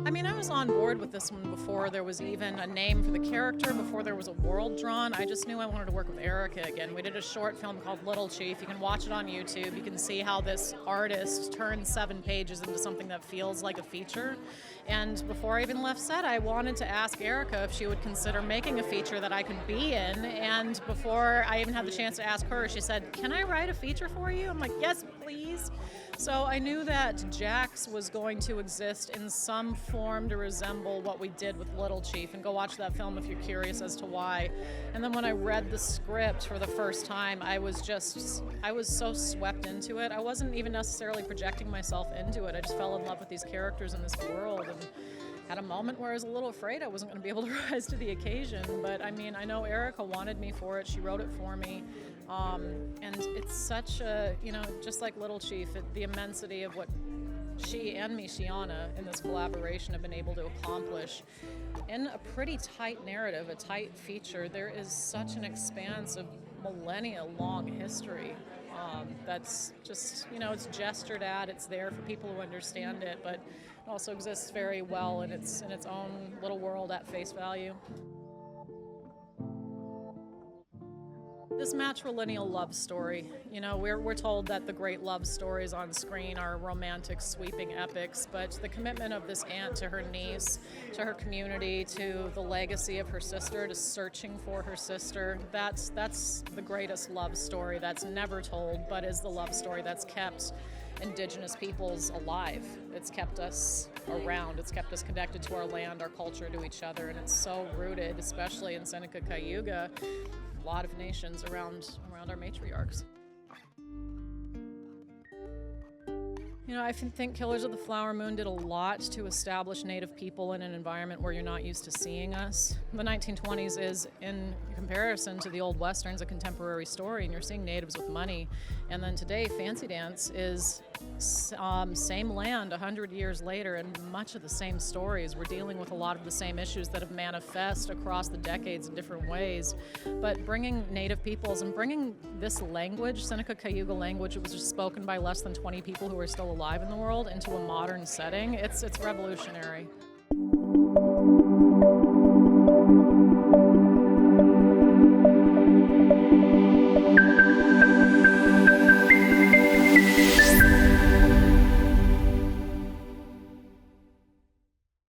I mean, I was on board with this one before there was even a name for the character, before there was a world drawn. I just knew I wanted to work with Erica again. We did a short film called Little Chief. You can watch it on YouTube. You can see how this artist turned 7 pages into something that feels like a feature. And before I even left set, I wanted to ask Erica if she would consider making a feature that I could be in. And before I even had the chance to ask her, she said, "Can I write a feature for you?" I'm like, "Yes, please." So I knew that Jax was going to exist in some form to resemble what we did with Little Chief, and go watch that film if you're curious as to why. And then when I read the script for the first time, I was so swept into it. I wasn't even necessarily projecting myself into it. I just fell in love with these characters in this world, and had a moment where I was a little afraid I wasn't going to be able to rise to the occasion. But I mean, I know Erica wanted me for it. She wrote it for me. And it's such a, just like Little Chief, the immensity of what she and Michiana in this collaboration have been able to accomplish in a pretty tight narrative, a tight feature. There is such an expanse of millennia-long history that's just, it's gestured at, it's there for people who understand it, but it also exists very well in its own little world at face value. This matrilineal love story, we're told that the great love stories on screen are romantic, sweeping epics, but the commitment of this aunt to her niece, to her community, to the legacy of her sister, to searching for her sister, that's the greatest love story that's never told, but is the love story that's kept Indigenous peoples alive. It's kept us around. It's kept us connected to our land, our culture, to each other, and it's so rooted, especially in Seneca Cayuga, a lot of nations around our matriarchs. I think Killers of the Flower Moon did a lot to establish Native people in an environment where you're not used to seeing us. The 1920s is, in comparison to the old Westerns, a contemporary story, and you're seeing Natives with money. And then today, Fancy Dance is same land 100 years later, and much of the same stories. We're dealing with a lot of the same issues that have manifest across the decades in different ways. But bringing Native peoples and bringing this language, Seneca Cayuga language, it was just spoken by less than 20 people who are still alive in the world, into a modern setting, it's revolutionary.